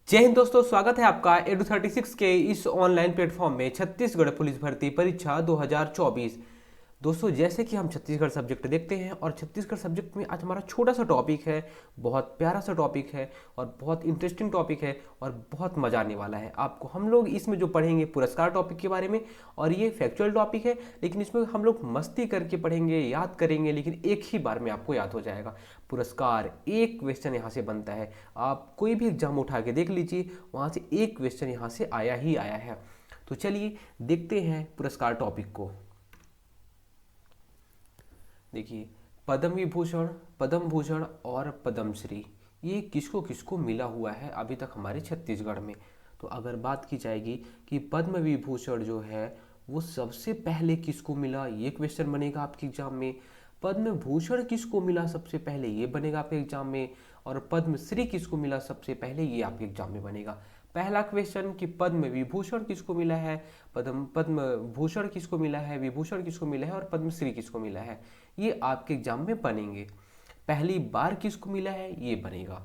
जय हिंद दोस्तों, स्वागत है आपका एडू 36 के इस ऑनलाइन प्लेटफॉर्म में छत्तीसगढ़ पुलिस भर्ती परीक्षा 2024। दोस्तों, जैसे कि हम छत्तीसगढ़ सब्जेक्ट देखते हैं और छत्तीसगढ़ सब्जेक्ट में आज हमारा छोटा सा टॉपिक है, बहुत प्यारा सा टॉपिक है और बहुत इंटरेस्टिंग टॉपिक है और बहुत मजा आने वाला है आपको। हम लोग इसमें जो पढ़ेंगे पुरस्कार टॉपिक के बारे में, और ये फैक्चुअल टॉपिक है, लेकिन इसमें हम लोग मस्ती करके पढ़ेंगे, याद करेंगे, लेकिन एक ही बार में आपको याद हो जाएगा। पुरस्कार एक क्वेश्चन यहाँ से बनता है। आप कोई भी एग्जाम उठा के देख लीजिए, वहाँ से एक क्वेश्चन यहाँ से आया ही आया है। तो चलिए देखते हैं पुरस्कार टॉपिक को। देखिए, पद्म विभूषण, पद्म भूषण और पद्मश्री, ये किसको किसको मिला हुआ है अभी तक हमारे छत्तीसगढ़ में। तो अगर बात की जाएगी कि पद्म विभूषण जो है वो सबसे पहले किसको मिला, ये क्वेश्चन बनेगा आपके एग्जाम में। पद्म भूषण किसको मिला सबसे पहले, ये बनेगा आपके एग्जाम में। और पद्मश्री किसको मिला सबसे पहले, ये आपके एग्जाम में बनेगा। पहला क्वेश्चन कि पद्म विभूषण किसको मिला है, पद्म पद्म भूषण किसको मिला है, विभूषण किसको मिला है और पद्मश्री किसको मिला है, ये आपके एग्जाम में बनेंगे। पहली बार किसको मिला है ये बनेगा।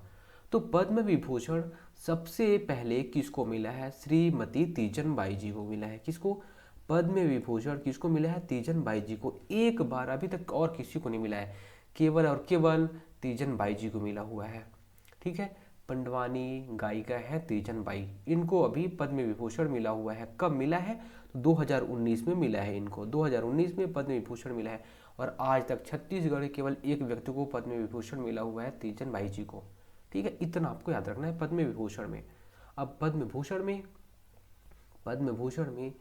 तो पद्म विभूषण सबसे पहले किसको मिला है, श्रीमती तीजन बाई जी को मिला है। किसको? पद्म विभूषण किसको मिला है, तीजन बाई जी को। एक बार, अभी तक और किसी को नहीं मिला है, केवल और केवल तीजन बाई जी को मिला हुआ है। ठीक है, पंडवानी गायिका है तीजन बाई, इनको अभी पद्म विभूषण मिला हुआ है। कब मिला है? तो 2019 में मिला है इनको, 2019 में पद्म विभूषण मिला है। और आज तक छत्तीसगढ़ केवल एक व्यक्ति को पद्म विभूषण मिला हुआ है, तीजन बाई जी को। ठीक है, इतना आपको याद रखना है पद्म विभूषण में। अब पद्म भूषण में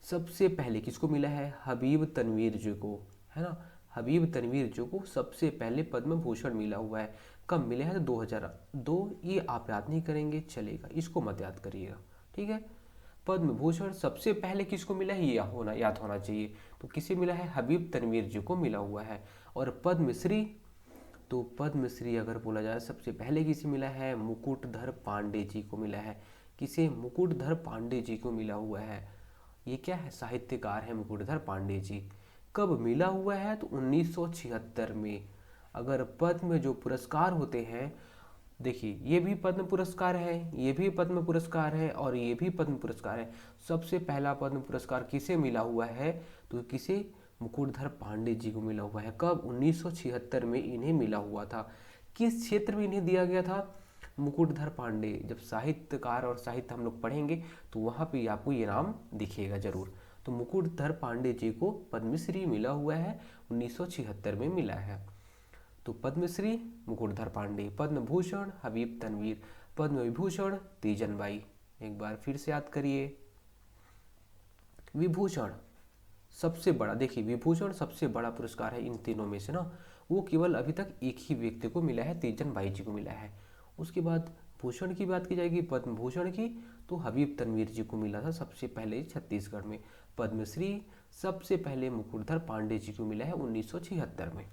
सबसे पहले किसको मिला है, हबीब तनवीर जी को, है ना। हबीब तनवीर जी को सबसे पहले पद्म भूषण मिला हुआ है। कब मिले हैं? तो 2002। ये आप याद नहीं करेंगे चलेगा, इसको मत याद करिएगा। ठीक है, पद्म भूषण सबसे पहले किसको मिला है ये याद होना चाहिए। तो किसे मिला है? हबीब तनवीर जी को मिला हुआ है। और पद्मश्री, तो पद्मश्री अगर बोला जाए सबसे पहले किसे मिला है, मुकुटधर पांडे जी को मिला है। किसे? मुकुटधर पांडे जी को मिला हुआ है। ये क्या है? साहित्यकार है मुकुटधर पांडे जी। कब मिला हुआ है? तो 1976 में। अगर पद्म जो पुरस्कार होते हैं, देखिए ये भी पद्म पुरस्कार है, ये भी पद्म पुरस्कार है और ये भी पद्म पुरस्कार है। सबसे पहला पद्म पुरस्कार किसे मिला हुआ है? तो किसे? मुकुटधर पांडे जी को मिला हुआ है। कब? 1976 में इन्हें मिला हुआ था। किस क्षेत्र में इन्हें दिया गया था? मुकुटधर पांडे, जब साहित्यकार और साहित्य हम लोग पढ़ेंगे तो वहाँ पे आपको ये नाम दिखेगा जरूर। तो मुकुटधर पांडे जी को पद्मश्री मिला हुआ है, 1976 में मिला है। तो पद्मश्री मुकुटधर पांडे, पद्म भूषण हबीब तनवीर, पद्म विभूषण तीजन बाई। एक बार फिर से याद करिए। विभूषण सबसे बड़ा, देखिए विभूषण सबसे बड़ा पुरस्कार है इन तीनों में से ना, वो केवल अभी तक एक ही व्यक्ति को मिला है, तीजन बाई जी को मिला है। उसके बाद भूषण की बात की जाएगी, पद्म भूषण की, तो हबीब तनवीर जी को मिला था सबसे पहले छत्तीसगढ़ में। पद्मश्री सबसे पहले मुकुटधर पांडे जी को मिला है 1976 में।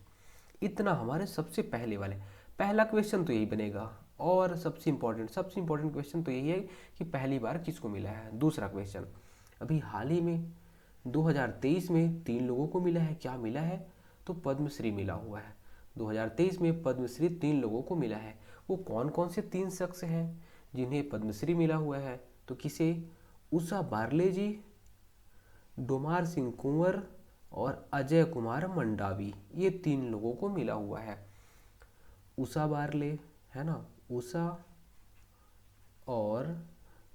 इतना हमारे सबसे पहले वाले। पहला क्वेश्चन तो यही बनेगा। और सबसे इंपॉर्टेंट क्वेश्चन तो यही है कि पहली बार किसको मिला है। दूसरा क्वेश्चन, अभी हाल ही में 2023 में 3 लोगों को मिला है। क्या मिला है? तो पद्मश्री मिला हुआ है। 2023 में पद्मश्री 3 लोगों को मिला है। वो कौन कौन से 3 शख्स हैं जिन्हें पद्मश्री मिला हुआ है? तो किसे? उषा बारले जी, डोमार सिंह कुंवर और अजय कुमार मंडावी, ये 3 लोगों को मिला हुआ है। उषा बारले, है ना, उषा और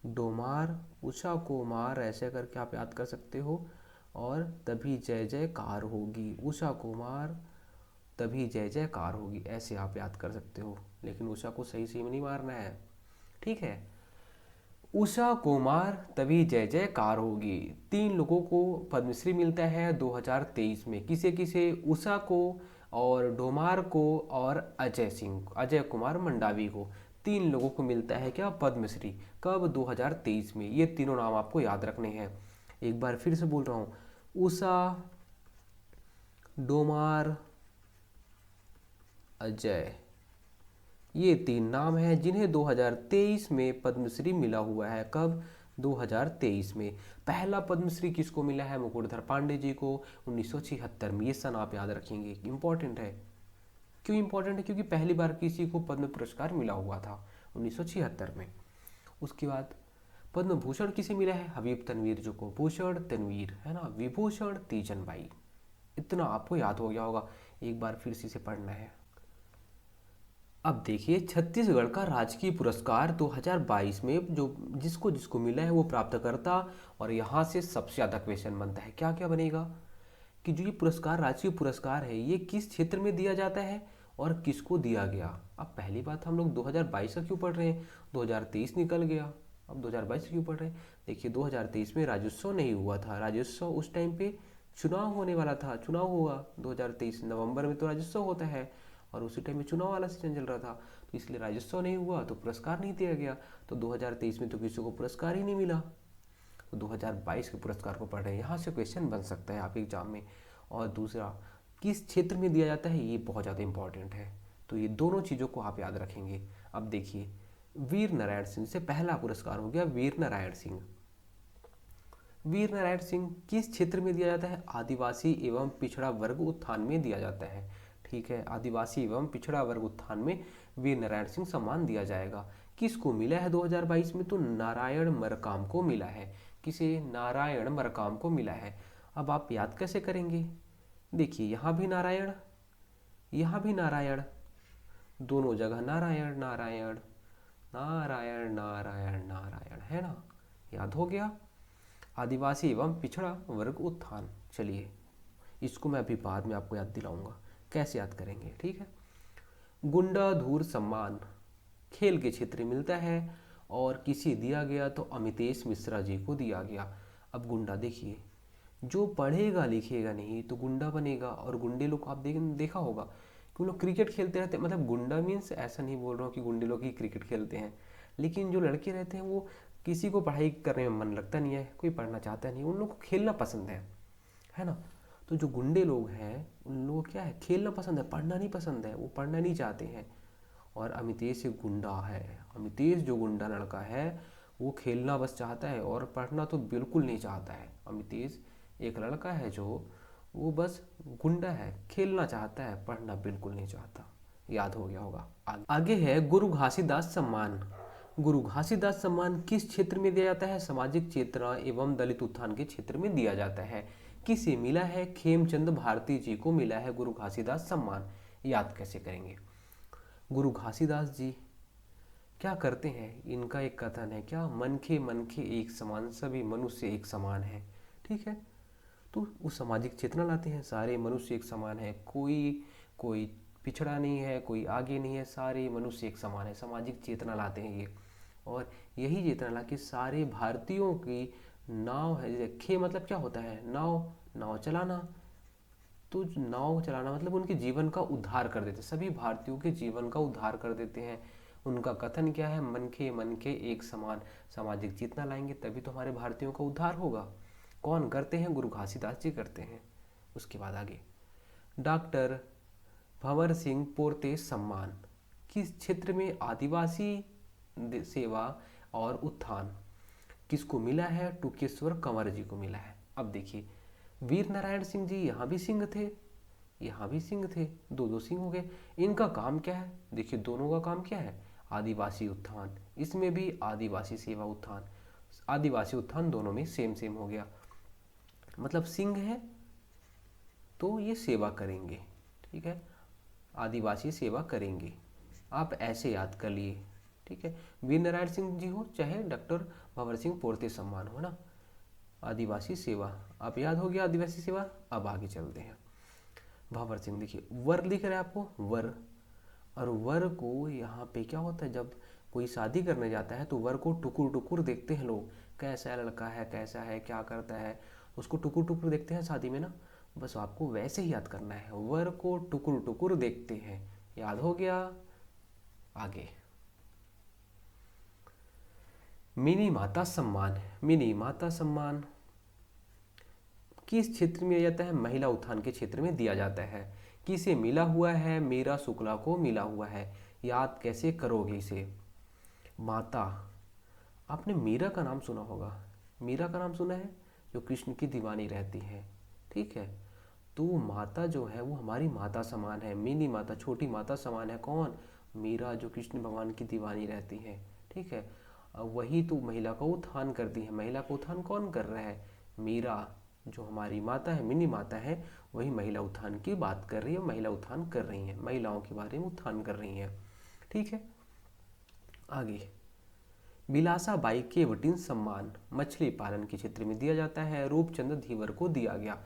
डोमार, उषा को मार ऐसे करके आप याद कर सकते हो। और तभी जय जयकार होगी, उषा को मार तभी जय जयकार होगी, ऐसे आप याद कर सकते हो। लेकिन उषा को सही सही में नहीं मारना है। ठीक है, उषा कुमार तभी जय जयकार होगी। 3 लोगों को पद्मश्री मिलता है 2023 में। किसे किसे? उषा को और डोमार को और अजय कुमार मंडावी को। 3 लोगों को मिलता है क्या? पद्मश्री। कब? 2023 में। ये तीनों नाम आपको याद रखने हैं। एक बार फिर से बोल रहा हूँ, उषा, डोमार, अजय, ये 3 नाम हैं जिन्हें 2023 में पद्मश्री मिला हुआ है। कब? 2023 में। पहला पद्मश्री किसको मिला है? मुकुटधर पांडे जी को, 1976 में। ये सन आप याद रखेंगे, इंपॉर्टेंट है। क्यों इंपॉर्टेंट है? क्योंकि पहली बार किसी को पद्म पुरस्कार मिला हुआ था 1976 में। उसके बाद पद्म भूषण किसे मिला है? हबीब तनवीर जो को भूषण तनवीर है ना, विभूषण तीजन बाई। इतना आपको याद हो गया होगा, एक बार फिर से इसे पढ़ना है। अब देखिए छत्तीसगढ़ का राजकीय पुरस्कार 2022 में जो जिसको जिसको मिला है वो प्राप्त करता, और यहाँ से सबसे ज़्यादा क्वेश्चन बनता है, क्या क्या बनेगा कि जो ये पुरस्कार राजकीय पुरस्कार है ये किस क्षेत्र में दिया जाता है और किसको दिया गया। अब पहली बात, हम लोग 2022 का क्यों पढ़ रहे हैं, 2023 निकल गया, अब 2022 क्यों पढ़ रहे हैं। देखिए 2023 में राज्योत्सव नहीं हुआ था, राज्योत्सव उस टाइम पे चुनाव होने वाला था, चुनाव हुआ 2023 नवंबर में, तो राज्योत्सव होता है और उसी टाइम में चुनाव वाला सीजन चल रहा था, तो इसलिए राज्योत्सव नहीं हुआ तो पुरस्कार नहीं दिया गया। तो 2023 में तो किसी को पुरस्कार ही नहीं मिला, तो 2022 के पुरस्कार को पढ़ रहे हैं, यहाँ से क्वेश्चन बन सकता है आपके एग्जाम में। और दूसरा, किस क्षेत्र में दिया जाता है, ये बहुत ज़्यादा इंपॉर्टेंट है, तो ये दोनों चीज़ों को आप याद रखेंगे। अब देखिए वीर नारायण सिंह से पहला पुरस्कार हो गया वीर नारायण सिंह। वीर नारायण सिंह किस क्षेत्र में दिया जाता है? आदिवासी एवं पिछड़ा वर्ग उत्थान में दिया जाता है। ठीक है, आदिवासी एवं पिछड़ा वर्ग उत्थान में वीर नारायण सिंह सम्मान दिया जाएगा। किसको मिला है 2022 में? तो नारायण मरकाम को मिला है। किसे? नारायण मरकाम को मिला है। अब आप याद कैसे करेंगे? देखिए यहाँ भी नारायण, यहाँ भी नारायण, दोनों जगह नारायण नारायण नारायण नारायण नारायण, है ना, याद हो गया। आदिवासी एवं पिछड़ा वर्ग उत्थान, चलिए इसको मैं अभी बाद में आपको याद दिलाऊंगा कैसे याद करेंगे, ठीक है। गुंडाधूर सम्मान खेल के क्षेत्र में मिलता है और किसे दिया गया? तो अमितेश मिश्रा जी को दिया गया। अब गुंडा देखिए, जो पढ़ेगा लिखेगा नहीं तो गुंडा बनेगा, और गुंडे लोग को आप देखा होगा कि वो लोग क्रिकेट खेलते रहते हैं, मतलब गुंडा मीन्स ऐसा नहीं बोल रहा हूँ कि गुंडे लोग ही क्रिकेट खेलते हैं, लेकिन जो लड़के रहते हैं वो किसी को पढ़ाई करने में मन लगता नहीं है, कोई पढ़ना चाहता नहीं, उन लोग को खेलना पसंद है ना। तो जो गुंडे लोग हैं उन लोगों को क्या है, खेलना पसंद है, पढ़ना नहीं पसंद है, वो पढ़ना नहीं चाहते हैं। और अमितेश एक गुंडा है, अमितेश जो गुंडा लड़का है वो खेलना बस चाहता है और पढ़ना तो बिल्कुल नहीं चाहता है। अमितेश एक लड़का है जो वो बस गुंडा है, खेलना चाहता है, पढ़ना बिल्कुल नहीं चाहता। याद हो गया होगा। आगे है गुरु घासीदास सम्मान। गुरु घासीदास सम्मान किस क्षेत्र में दिया जाता है? सामाजिक चेतना एवं दलित उत्थान के क्षेत्र में दिया जाता है। किसे मिला है? खेमचंद भारती जी को मिला है गुरु घासीदास सम्मान। याद कैसे करेंगे? गुरु घासीदास जी क्या करते हैं? इनका एक कथन है, क्या, मन के एक समान, सभी मनुष्य एक समान है। ठीक है, तो वो सामाजिक चेतना लाते हैं, सारे मनुष्य एक समान है, कोई कोई पिछड़ा नहीं है, कोई आगे नहीं है, सारे मनुष्य एक समान है, सामाजिक चेतना लाते हैं ये। और यही चेतना ला के सारे भारतीयों की नाव है, जैसे खे मतलब क्या होता है? नाव, नाव चलाना, तो नाव चलाना मतलब उनके जीवन का उद्धार कर देते हैं, सभी भारतीयों के जीवन का उद्धार कर देते हैं। उनका कथन क्या है? मन के एक समान, सामाजिक चेतना लाएंगे तभी तो हमारे भारतीयों का उद्धार होगा। कौन करते हैं? गुरु घासीदास जी करते हैं। उसके बाद आगे डॉक्टर भंवर सिंह पोरते सम्मान किस क्षेत्र में? आदिवासी सेवा और उत्थान। किसको मिला है? टुकेश्वर कंवर जी को मिला है। अब देखिए वीर नारायण सिंह जी यहाँ भी सिंह थे, यहाँ भी सिंह थे, दो दो सिंह हो गए। इनका काम क्या है? देखिए दोनों का काम क्या है? आदिवासी उत्थान, इसमें भी आदिवासी सेवा उत्थान, आदिवासी उत्थान, दोनों में सेम सेम हो गया। मतलब सिंह है तो ये सेवा करेंगे, ठीक है, आदिवासी सेवा करेंगे, आप ऐसे याद कर लिए। ठीक है, वीर नारायण सिंह जी हो चाहे डॉक्टर भंवर सिंह पोरते सम्मान हो ना, आदिवासी सेवा आप याद हो गया, आदिवासी सेवा। अब आगे चलते हैं। भंवर सिंह देखिए वर दिख रहा है आपको, वर, और वर को यहाँ पे क्या होता है, जब कोई शादी करने जाता है तो वर को टुकुर टुकुर देखते हैं लोग, कैसा लड़का है, कैसा है, क्या करता है, उसको टुकुर टुकुर देखते हैं शादी में ना। बस आपको वैसे ही याद करना है, वर को टुकुर टुकुर देखते हैं। याद हो गया। आगे मिनी माता सम्मान। मिनी माता सम्मान किस क्षेत्र में दिया जाता है? महिला उत्थान के क्षेत्र में दिया जाता है। किसे मिला हुआ है? मीरा शुक्ला को मिला हुआ है। याद कैसे करोगे इसे? माता, आपने मीरा का नाम सुना होगा, मीरा का नाम सुना है, जो कृष्ण की दीवानी रहती है। ठीक है, तो माता जो है वो हमारी माता समान है, मिनी माता, छोटी माता समान है। कौन? मीरा, जो कृष्ण भगवान की दीवानी रहती है। ठीक है, वही तो महिला का उत्थान करती है। महिला का उत्थान कौन कर रहा है? मीरा, जो हमारी माता है, मिनी माता है, वही महिला उत्थान की बात कर रही है, महिला उत्थान कर रही हैं, महिलाओं के बारे में उत्थान कर रही हैं। ठीक है, आगे। बिलासा बाई केवटिन सम्मान मछली पालन के क्षेत्र में दिया जाता है, रूपचंद धीवर को दिया गया।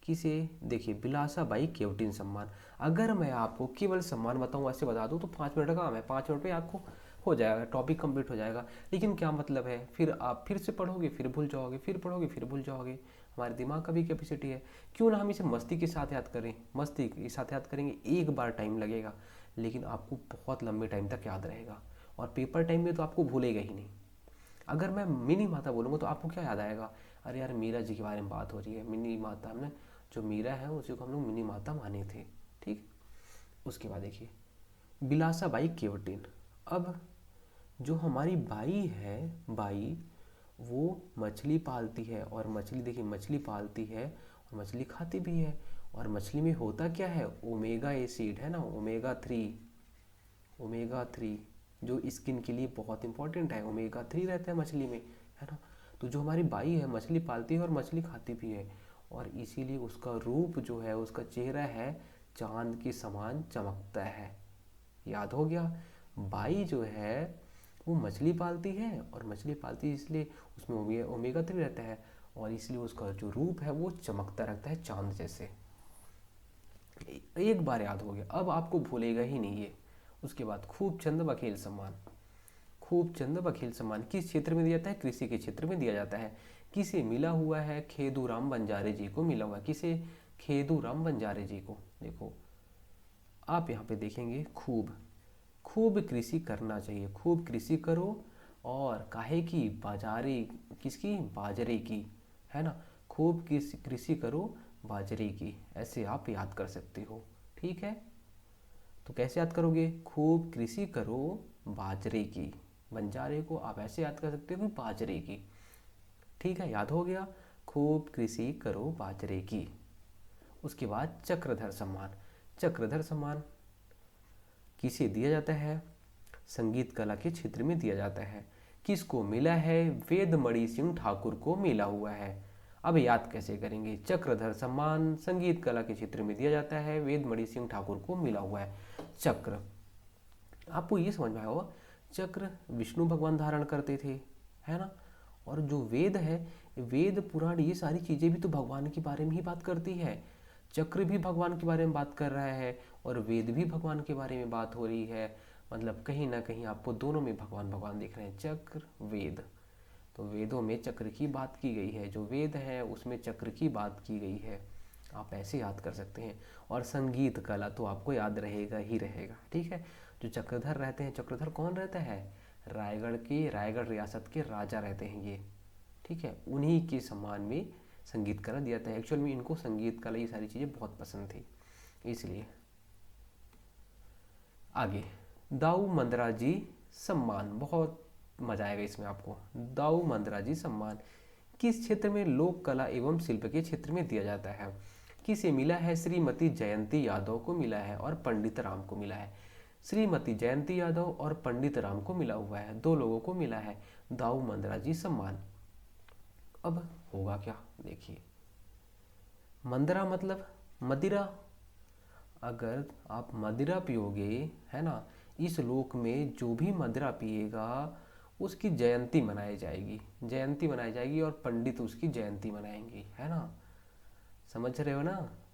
किसे? देखिए, बिलासा बाई केवटिन सम्मान। अगर मैं आपको केवल सम्मान बताऊं, ऐसे बता दूं तो 5 मिनट का काम है, 5 मिनट में आपको हो जाएगा, टॉपिक कंप्लीट हो जाएगा। लेकिन क्या मतलब है, फिर आप फिर से पढ़ोगे फिर भूल जाओगे, फिर पढ़ोगे फिर भूल जाओगे। हमारे दिमाग का भी कैपेसिटी है, क्यों ना हम इसे मस्ती के साथ याद करें। मस्ती के साथ याद करेंगे, एक बार टाइम लगेगा लेकिन आपको बहुत लंबे टाइम तक याद रहेगा, और पेपर टाइम में तो आपको भूलेगा ही नहीं। अगर मैं मिनी माता बोलूँगा तो आपको क्या याद आएगा? अरे यार, मीरा जी के बारे में बात हो रही है, मिनी माता, हमने जो मीरा है उसी को हम लोग मिनी माता माने थे। ठीक। उसके बाद देखिए, बिलासा बाई केवटिन। अब जो हमारी बाई है, बाई वो मछली पालती है, और मछली, देखिए, मछली पालती है और मछली खाती भी है। और मछली में होता क्या है? ओमेगा एसिड है ना, ओमेगा 3। ओमेगा 3 जो स्किन के लिए बहुत इंपॉर्टेंट है, ओमेगा 3 रहता है मछली में, है ना। तो जो हमारी बाई है, मछली पालती है और मछली खाती भी है, और इसीलिए उसका रूप जो है, उसका चेहरा है, चांद के समान चमकता है। याद हो गया? बाई जो है वो मछली पालती है, और मछली पालती है इसलिए उसमें ओमेगा 3 रहता है, और इसलिए उसका जो रूप है वो चमकता रहता है चांद जैसे। एक बार याद हो गया, अब आपको भूलेगा ही नहीं ये। उसके बाद खूबचंद बघेल सम्मान। खूबचंद बघेल सम्मान किस क्षेत्र में दिया जाता है? कृषि के क्षेत्र में दिया जाता है। किसे मिला हुआ है? खेदूराम बंजारे जी को मिला हुआ है। किसे? खेदूराम बंजारे जी को। देखो, आप यहाँ पे देखेंगे, खूब खूब कृषि करना चाहिए, खूब कृषि करो, और काहे की? बाजारे, किसकी? बाजरे की, है ना। खूब कृषि करो बाजरे की, ऐसे आप याद कर सकते हो। ठीक है, तो कैसे याद करोगे? खूब कृषि करो बाजरे की, बंजारे को आप ऐसे याद कर सकते हो कि बाजरे की। ठीक है, याद हो गया, खूब कृषि करो बाजरे की। उसके बाद चक्रधर सम्मान। चक्रधर सम्मान किसे दिया जाता है? संगीत कला के क्षेत्र में दिया जाता है। किसको मिला है? वेदमणि सिंह ठाकुर को मिला हुआ है। अब याद कैसे करेंगे? चक्रधर सम्मान संगीत कला के क्षेत्र में दिया जाता है, वेदमणि सिंह ठाकुर को मिला हुआ है। चक्र, आपको ये समझ में आया होगा, चक्र विष्णु भगवान धारण करते थे, है ना। और जो वेद है, वेद पुराण, ये सारी चीज़ें भी तो भगवान के बारे में ही बात करती है। चक्र भी भगवान के बारे में बात कर रहा है, और वेद भी भगवान के बारे में बात हो रही है। मतलब कहीं ना कहीं आपको दोनों में भगवान भगवान दिख रहे हैं, चक्र वेद। तो वेदों में चक्र की बात की गई है, जो वेद है उसमें चक्र की बात की गई है। आप ऐसे याद कर सकते हैं। और संगीत कला तो आपको याद रहेगा ही रहेगा। ठीक है, जो चक्रधर रहते हैं, चक्रधर कौन रहता है? रायगढ़ रियासत के राजा रहते हैं ये। ठीक है, उन्हीं के सम्मान में संगीत कला दिया जाता है। एक्चुअल में इनको संगीत कला, ये सारी चीज़ें बहुत पसंद थी, इसलिए। आगे, दाऊ मंदरा जी सम्मान, बहुत मजा आएगा इसमें आपको। दाऊ मंदरा जी सम्मान किस क्षेत्र में? लोक कला एवं शिल्प के क्षेत्र में दिया जाता है। किसे मिला है? श्रीमती जयंती यादव को मिला है और पंडित राम को मिला है। श्रीमती जयंती यादव और पंडित राम को मिला हुआ है, दो लोगों को मिला है दाऊ मंदरा जी सम्मान। अब होगा क्या? देखिए, मंदरा मतलब मदिरा। अगर आप मदिरा पियोगे, है ना, इस लोक में जो भी मदिरा पिएगा उसकी जयंती मनाई जाएगी, जयंती मनाई जाएगी, और पंडित उसकी जयंती मनाएंगे, है ना। समझ रहे हो ना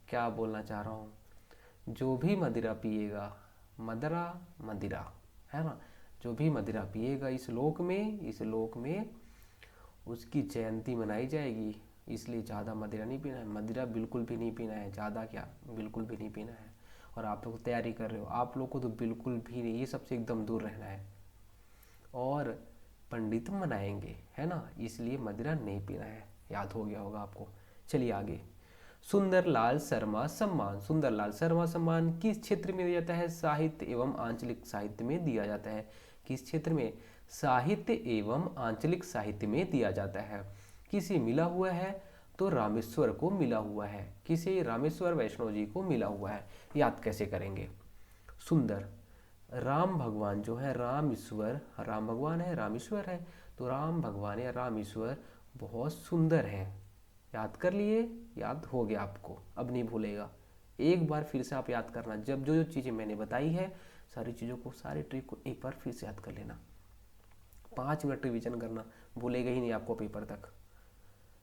क्या बोलना चाह रहा हूँ? जो भी मदिरा पिएगा, मदरा मदिरा, है ना, जो भी मदिरा पिएगा इस लोक में उसकी जयंती मनाई जाएगी। इसलिए ज़्यादा मदिरा नहीं पीना है, मदिरा बिल्कुल भी नहीं पीना है, ज़्यादा क्या, बिल्कुल भी नहीं पीना है। और आप लोग तैयारी कर रहे हो, आप लोग को तो बिल्कुल भी नहीं, ये सबसे एकदम दूर रहना है। और पंडित मनाएंगे, है ना, इसलिए मदिरा नहीं पीना है। याद हो गया होगा आपको। चलिए आगे, सुंदरलाल शर्मा सम्मान। सुंदरलाल शर्मा सम्मान किस क्षेत्र में दिया जाता है? साहित्य एवं आंचलिक साहित्य में दिया जाता है। किस क्षेत्र में? साहित्य एवं आंचलिक साहित्य में दिया जाता है। किसे मिला हुआ है? तो रामेश्वर को मिला हुआ है। किसे? रामेश्वर वैष्णव जी को मिला हुआ है। याद कैसे करेंगे? सुंदर, राम भगवान जो है, राम ईश्वर, राम भगवान है, राम ईश्वर है, तो राम भगवान या राम ईश्वर बहुत सुंदर है। याद कर लिए, याद हो गया आपको, अब नहीं भूलेगा। एक बार फिर से आप याद करना, जब जो जो चीज़ें मैंने बताई है सारी चीज़ों को, सारी ट्रिक को एक बार फिर से याद कर लेना। 5 मिनट रिवीजन करना, भूलेगा ही नहीं आपको पेपर तक,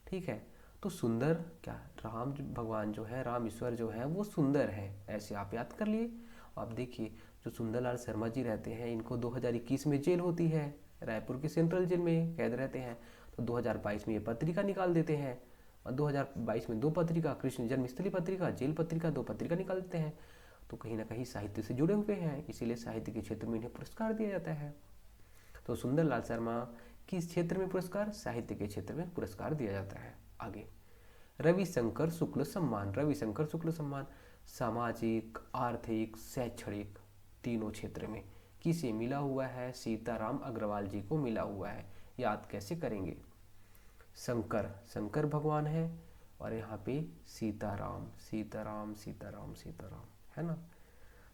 ठीक है। तो सुंदर क्या, राम भगवान जो है, राम ईश्वर जो है वो सुंदर है, ऐसे आप याद कर लिए। आप देखिए, जो सुंदरलाल शर्मा जी रहते हैं, इनको 2021 में जेल होती है, रायपुर के सेंट्रल जेल में कैद रहते हैं। तो 2022 में ये पत्रिका निकाल देते हैं, और 2022 में 2 पत्रिका, कृष्ण जन्मस्थली पत्रिका, जेल पत्रिका, 2 पत्रिका निकाल देते हैं। तो कहीं ना कहीं साहित्य से जुड़े हुए हैं, इसीलिए साहित्य के क्षेत्र में इन्हें पुरस्कार दिया जाता है। तो सुंदरलाल शर्मा किस क्षेत्र में पुरस्कार, साहित्य के क्षेत्र में पुरस्कार दिया जाता है। आगे, रविशंकर शुक्ल सम्मान, रविशंकर शुक्ल सम्मान सामाजिक, आर्थिक, शैक्षणिक तीनों क्षेत्र में किसे मिला हुआ है, सीताराम अग्रवाल जी को मिला हुआ है। याद कैसे करेंगे, शंकर, शंकर भगवान है, और यहाँ पे सीताराम, सीताराम सीताराम सीताराम, है ना।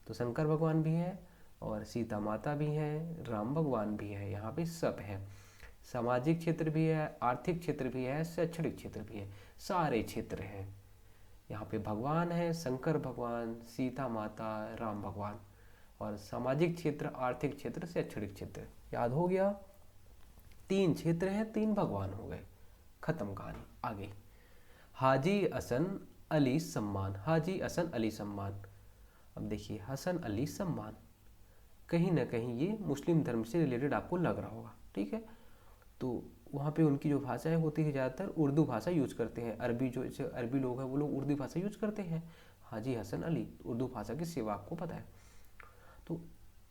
तो शंकर भगवान भी है, और सीता माता भी है, राम भगवान भी है, यहाँ पे सब है। सामाजिक क्षेत्र भी है, आर्थिक क्षेत्र भी है, शैक्षणिक क्षेत्र भी है, सारे क्षेत्र हैं। यहाँ पे भगवान है, शंकर भगवान, सीता माता, राम भगवान, और सामाजिक क्षेत्र, आर्थिक क्षेत्र, शैक्षणिक क्षेत्र। याद हो गया, 3 क्षेत्र हैं, 3 भगवान हो गए, खत्म कहानी। आगे, हाजी हसन अली सम्मान, हाजी हसन अली सम्मान। अब देखिए, हसन अली सम्मान कहीं ना कहीं ये मुस्लिम धर्म से रिलेटेड आपको लग रहा होगा, ठीक है। तो वहाँ पे उनकी जो भाषाएं होती है, ज़्यादातर उर्दू भाषा यूज करते हैं। अरबी जो अरबी लोग हैं वो लोग उर्दू भाषा यूज करते हैं। हाजी हसन अली उर्दू भाषा की सेवा, आपको पता है। तो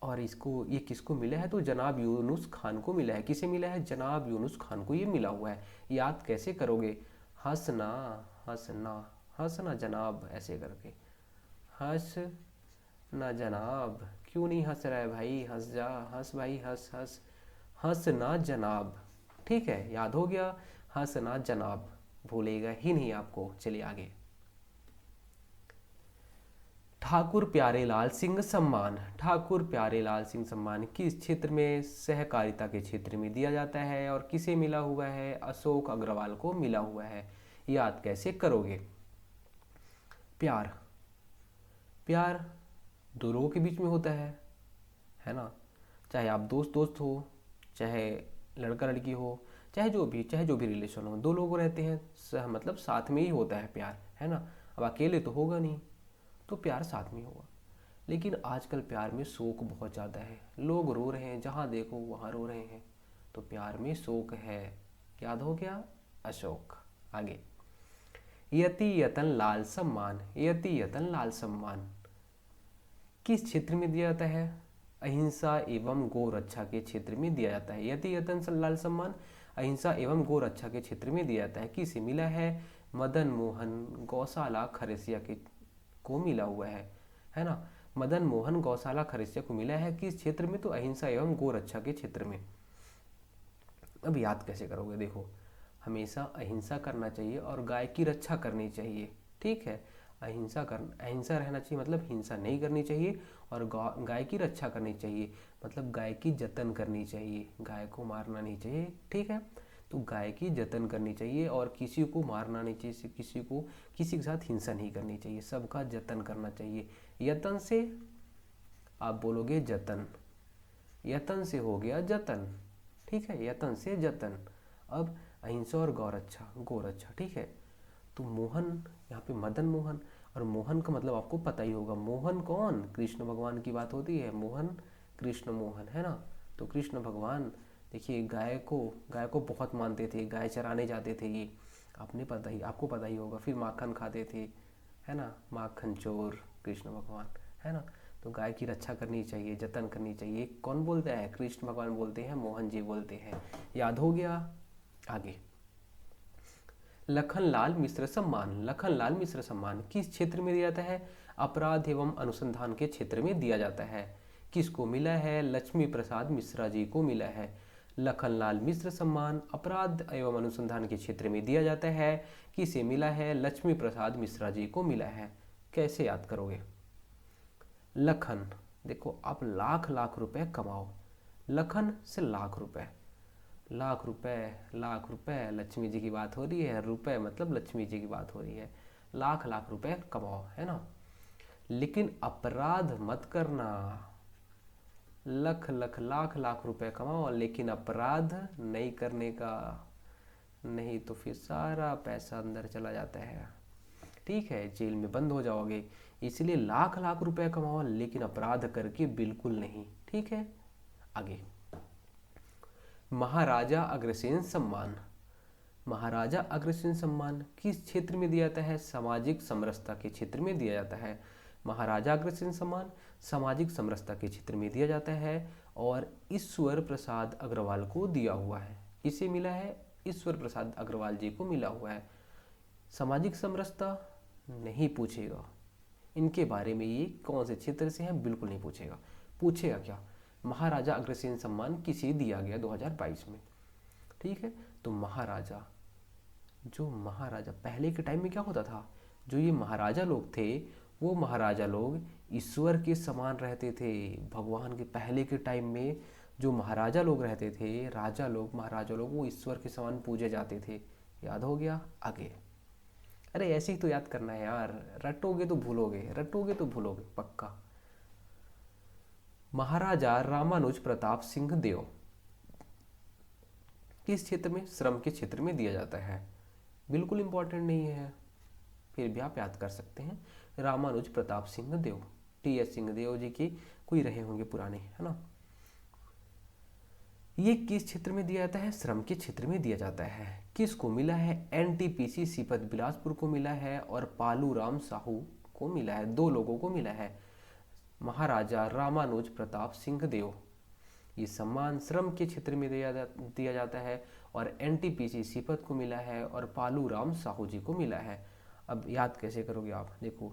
और इसको, ये किसको मिला है, तो जनाब यूनुस खान को मिला है। किसे मिला है, जनाब यूनुस खान को ये मिला हुआ है। याद कैसे करोगे, हंसना, हंसना, हंसना जनाब, ऐसे करके, हंस ना जनाब, क्यों नहीं हंस रहा है भाई, हंस जा, हंस भाई, हंस हंस, हंसना जनाब, ठीक है। याद हो गया, हंसना जनाब, भूलेगा ही नहीं आपको। चलिए आगे, ठाकुर प्यारेलाल सिंह सम्मान, ठाकुर प्यारेलाल सिंह सम्मान किस क्षेत्र में, सहकारिता के क्षेत्र में दिया जाता है, और किसे मिला हुआ है, अशोक अग्रवाल को मिला हुआ है। याद कैसे करोगे, प्यार, प्यार दो लोगों के बीच में होता है ना। चाहे आप दोस्त दोस्त हो, चाहे लड़का लड़की हो, चाहे जो भी रिलेशन हो, 2 लोग रहते हैं, मतलब साथ में ही होता है प्यार, है ना। अब अकेले तो होगा नहीं, तो प्यार साथ में होगा। लेकिन आजकल प्यार में शोक बहुत ज़्यादा है, लोग रो रहे हैं, जहाँ देखो वहाँ रो रहे हैं, तो प्यार में शोक है। याद हो गया, अशोक। आगे, यति यतन लाल सम्मान, यति यतन लाल सम्मान किस क्षेत्र में दिया जाता है, अहिंसा एवं गौ रक्षा के क्षेत्र में दिया जाता है। यति यतन लाल सम्मान अहिंसा एवं गौ रक्षा के क्षेत्र में दिया जाता है। किसे मिला है, मदन मोहन गौशाला खरसिया के को मिला हुआ है ना। मदन मोहन गौशाला खरसिया को मिला है किस क्षेत्र में, तो अहिंसा एवं गौ रक्षा के क्षेत्र में। अब याद कैसे करोगे, देखो, हमेशा अहिंसा करना चाहिए और गाय की रक्षा करनी चाहिए, ठीक है। अहिंसा रहना चाहिए, मतलब हिंसा नहीं करनी चाहिए, और गाय की रक्षा करनी चाहिए, मतलब गाय की जतन करनी चाहिए, गाय को मारना नहीं चाहिए, ठीक है। तो गाय की जतन करनी चाहिए, और किसी को मारना नहीं चाहिए, किसी के साथ हिंसा नहीं करनी चाहिए, सबका जतन करना चाहिए। यतन से आप बोलोगे जतन, यतन से हो गया जतन, ठीक है, यतन से जतन। अब अहिंसा और गौरक्षा, ठीक है। तो मोहन, यहाँ पे मदन मोहन, और मोहन का मतलब आपको पता ही होगा, मोहन कौन, कृष्ण भगवान की बात होती है, मोहन कृष्ण मोहन, है ना। तो कृष्ण भगवान देखिए, गाय को बहुत मानते थे, गाय चराने जाते थे ये, आपको पता ही होगा। फिर माखन खाते थे, है ना, माखन चोर कृष्ण भगवान, है ना। तो गाय की रक्षा करनी चाहिए, जतन करनी चाहिए, कौन बोलता है, कृष्ण भगवान बोलते हैं, मोहन जी बोलते हैं। याद हो गया। आगे, लखनलाल मिश्र सम्मान, लखनलाल मिश्र सम्मान किस क्षेत्र में दिया जाता है, अपराध एवं अनुसंधान के क्षेत्र में दिया जाता है। किसको मिला है, लक्ष्मी प्रसाद मिश्रा जी को मिला है। लखनलाल मिश्र सम्मान अपराध एवं अनुसंधान के क्षेत्र में दिया जाता है। किसे मिला है, लक्ष्मी प्रसाद मिश्रा जी को मिला है। कैसे याद करोगे, लखन, देखो आप लाख लाख रुपए कमाओ, लखन से लाख रुपए, लाख रुपए, लाख रुपए, लक्ष्मी जी की बात हो रही है, रुपए मतलब लक्ष्मी जी की बात हो रही है, लाख लाख रुपए कमाओ, है ना। लेकिन अपराध मत करना, लख लख लाख लाख रुपए कमाओ लेकिन अपराध नहीं करने का, नहीं तो फिर सारा पैसा अंदर चला जाता है, ठीक है, जेल में बंद हो जाओगे। इसलिए लाख लाख रुपए कमाओ लेकिन अपराध करके बिल्कुल नहीं, ठीक है। आगे, महाराजा अग्रसेन सम्मान। महाराजा अग्रसेन सम्मान किस क्षेत्र में दिया जाता है? सामाजिक समरसता के क्षेत्र में दिया जाता है। महाराजा अग्रसेन सम्मान सामाजिक समरसता के क्षेत्र में दिया जाता है और ईश्वर प्रसाद अग्रवाल को दिया हुआ है। इसे मिला है, ईश्वर प्रसाद अग्रवाल जी को मिला हुआ है। सामाजिक समरसता नहीं पूछेगा, इनके बारे में ये कौन से क्षेत्र से हैं बिल्कुल नहीं पूछेगा। पूछेगा क्या? महाराजा अग्रसेन सम्मान किसे दिया गया 2022 में, ठीक है। तो महाराजा, जो महाराजा पहले के टाइम में क्या होता था, जो ये महाराजा लोग थे वो महाराजा लोग ईश्वर के समान रहते थे। भगवान के पहले के टाइम में जो महाराजा लोग रहते थे, राजा लोग, महाराजा लोग, वो ईश्वर के समान पूजे जाते थे। याद हो गया? आगे, अरे ऐसे ही तो याद करना है यार, रटोगे तो भूलोगे, रटोगे तो भूलोगे पक्का। महाराजा रामानुज प्रताप सिंह देव किस क्षेत्र में? श्रम के क्षेत्र में दिया जाता है। बिल्कुल इंपॉर्टेंट नहीं है, फिर भी आप याद कर सकते हैं। रामानुज प्रताप सिंह देव, टी.एस. सिंहदेव जी की कोई रहे होंगे पुराने, है ना। ये किस क्षेत्र में दिया जाता है? श्रम के क्षेत्र में दिया जाता है। किसको मिला है? एनटीपीसी सीपत बिलासपुर को मिला है और पालू राम साहू को मिला है, दो लोगों को मिला है। महाराजा रामानुज प्रताप सिंह देव, ये सम्मान श्रम के क्षेत्र में दिया जाता है और एनटीपीसी सीपत को मिला है और पालू राम साहू जी को मिला है। अब याद कैसे करोगे आप? देखो,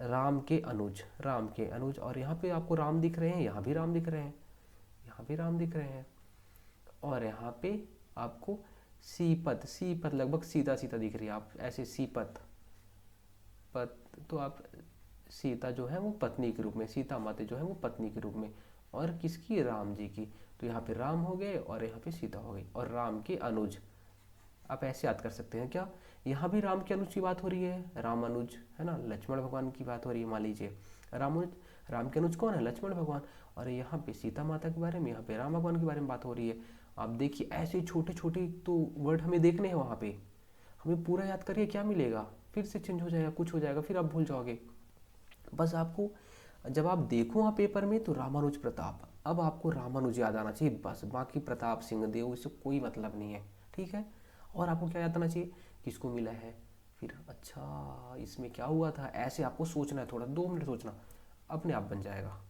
राम के अनुज, राम के अनुज, और यहाँ पे आपको राम दिख रहे हैं, यहाँ भी राम दिख रहे हैं, यहाँ भी राम दिख रहे हैं, और यहाँ पे आपको सीपत, सीपत लगभग सीता सीता दिख रही है, आप ऐसे सीपत पत, तो आप सीता जो है वो पत्नी के रूप में, सीता माता जो है वो पत्नी के रूप में, और किसकी? राम जी की। तो यहाँ पे राम हो गए और यहाँ पे सीता हो गई, और राम के अनुज। आप ऐसे याद कर सकते हैं क्या? यहाँ भी राम के अनुज की बात हो रही है, राम अनुज, है ना, लक्ष्मण भगवान की बात हो रही है। मान लीजिए राम के अनुज कौन है? लक्ष्मण भगवान। और यहाँ पे सीता माता के बारे में, यहाँ पे राम भगवान के बारे में बात हो रही है। आप देखिए ऐसे छोटे छोटे तो वर्ड हमें देखने हैं वहाँ पे, हमें पूरा याद करिए, क्या मिलेगा? फिर से चेंज हो जाएगा, कुछ हो जाएगा, फिर आप भूल जाओगे। बस आपको जब आप देखो वहाँ पेपर में तो रामानुज प्रताप, अब आपको रामानुज याद आना चाहिए बस, बाकी प्रताप सिंह देव इससे कोई मतलब नहीं है, ठीक है। और आपको क्या याद आना चाहिए? किसको मिला है? फिर अच्छा इसमें क्या हुआ था, ऐसे आपको सोचना है, थोड़ा 2 मिनट सोचना, अपने आप बन जाएगा।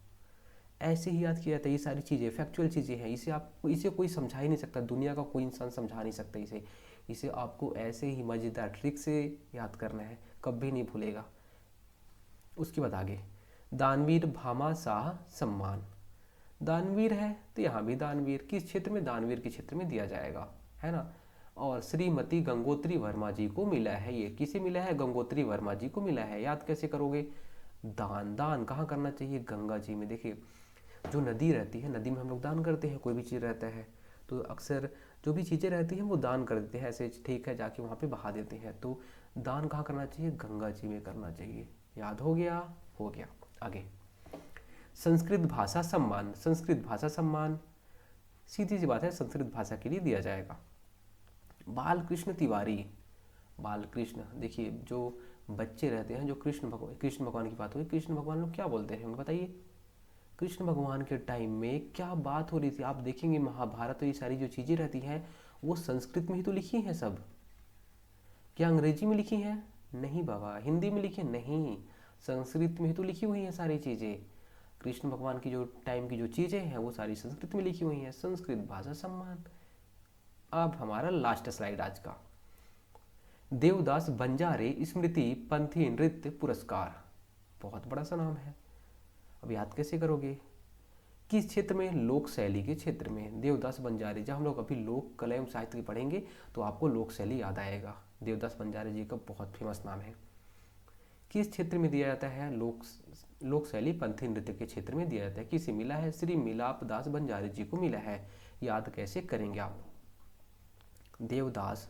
ऐसे ही याद किया जाता है, ये सारी चीज़ें फैक्चुअल चीज़ें हैं, इसे कोई समझा ही नहीं सकता, दुनिया का कोई इंसान समझा नहीं सकता इसे। इसे आपको ऐसे ही मज़ेदार ट्रिक से याद करना है, कभी नहीं भूलेगा। उसके बाद आगे, दानवीर भामा शाह सम्मान। दानवीर है तो यहाँ भी दानवीर, किस क्षेत्र में? दानवीर के क्षेत्र में दिया जाएगा, है ना। और श्रीमती गंगोत्री वर्मा जी को मिला है, ये किसे मिला है? गंगोत्री वर्मा जी को मिला है। याद कैसे करोगे? दान, दान कहाँ करना चाहिए? गंगा जी में। देखिए जो नदी रहती है, नदी में हम लोग दान करते हैं, कोई भी चीज़ रहता है तो अक्सर जो भी चीज़ें रहती हैं वो दान कर देते हैं, ऐसे ठीक है जाके वहाँ पे बहा देते हैं। तो दान कहाँ करना चाहिए? गंगा जी में करना चाहिए। याद हो गया? हो गया। आगे, संस्कृत भाषा सम्मान। संस्कृत भाषा सम्मान सीधी सी बात है, संस्कृत भाषा के लिए दिया जाएगा। बाल कृष्ण तिवारी, बाल कृष्ण, देखिए जो बच्चे रहते हैं, जो कृष्ण भगवान की बात हुई, कृष्ण भगवान लोग क्या बोलते हैं बताइए? कृष्ण भगवान के टाइम में क्या बात हो रही थी? आप देखेंगे महाभारत तो ये सारी जो चीज़ें रहती हैं वो संस्कृत में ही तो लिखी हैं सब। क्या अंग्रेजी में लिखी हैं? नहीं बाबा। हिंदी में लिखी? नहीं, संस्कृत में ही तो लिखी हुई हैं सारी चीज़ें। कृष्ण भगवान की जो टाइम की जो चीज़ें हैं वो सारी संस्कृत में लिखी हुई हैं। संस्कृत भाषा सम्मान। अब हमारा लास्ट स्लाइड आज का, देवदास बंजारे स्मृति पंथी नृत्य पुरस्कार, बहुत बड़ा सा नाम है। अब याद कैसे करोगे? किस क्षेत्र में? लोक शैली के क्षेत्र में। देवदास बंजारे, जब हम लोग अभी लोक कला एवं साहित्य के पढ़ेंगे तो आपको लोक शैली याद आएगा। देवदास बंजारे जी का बहुत फेमस नाम है। किस क्षेत्र में दिया जाता है? लोक लोक शैली पंथी नृत्य के क्षेत्र में दिया जाता है। किसे मिला है? श्री मिलाप दास बंजारे जी को मिला है। याद कैसे करेंगे आप? देवदास,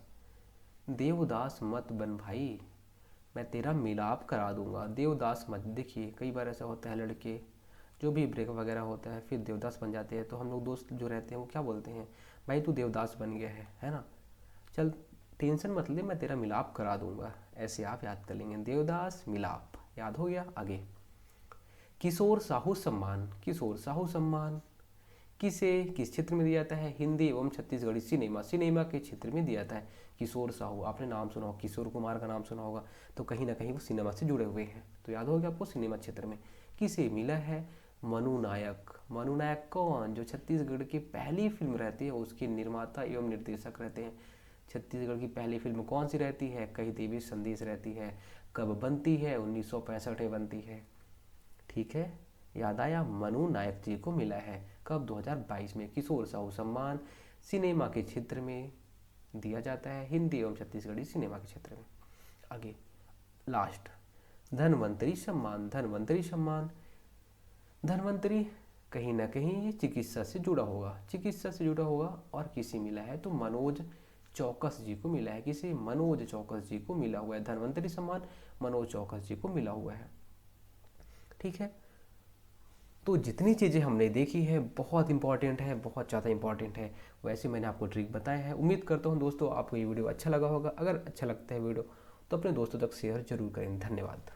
देवदास मत बन भाई, मैं तेरा मिलाप करा दूंगा। देवदास मत, देखिए कई बार ऐसा होता है लड़के जो भी ब्रेक वगैरह होता है फिर देवदास बन जाते हैं, तो हम लोग दोस्त जो रहते हैं वो क्या बोलते हैं, भाई तू देवदास बन गया है ना, चल टेंशन मत ले, मैं तेरा मिलाप करा दूंगा। ऐसे आप याद कर लेंगे, देवदास मिलाप। याद हो गया। आगे, किशोर साहू सम्मान। किशोर साहू सम्मान किसे किस क्षेत्र में दिया जाता है? हिंदी एवं छत्तीसगढ़ी सिनेमा, सिनेमा के क्षेत्र में दिया जाता है। किशोर साहू, आपने नाम सुना होगा, किशोर कुमार का नाम सुना होगा, तो कहीं ना कहीं वो सिनेमा से जुड़े हुए हैं, तो याद हो गया आपको, सिनेमा क्षेत्र में। किसे मिला है? मनु नायक। मनु नायक कौन? जो छत्तीसगढ़ की पहली फिल्म रहती है उसके निर्माता एवं निर्देशक रहते हैं। छत्तीसगढ़ की पहली फिल्म कौन सी रहती है? कहीं देवी संदेश रहती है। कब बनती है? 1965 में बनती है। ठीक है, याद आया, मनु नायक जी को मिला है। कब? 2022 में। किशोर साहू सम्मान सिनेमा के क्षेत्र में दिया जाता है, हिंदी एवं छत्तीसगढ़ी सिनेमा के क्षेत्र में। आगे लास्ट, धन्वंतरी सम्मान। धन्वंतरी सम्मान, धन्वंतरी कहीं ना कहीं ये चिकित्सा से जुड़ा होगा, चिकित्सा से जुड़ा होगा। और किसे मिला है? तो मनोज चौकस जी को मिला है। किसे? मनोज चौकस जी को मिला हुआ है। धन्वंतरी सम्मान मनोज चौकस जी को मिला हुआ है। ठीक है, तो जितनी चीज़ें हमने देखी है बहुत इंपॉर्टेंट है, बहुत ज़्यादा इंपॉर्टेंट है। वैसे मैंने आपको ट्रिक बताया है। उम्मीद करता हूँ दोस्तों आपको ये वीडियो अच्छा लगा होगा। अगर अच्छा लगता है वीडियो तो अपने दोस्तों तक शेयर जरूर करें। धन्यवाद।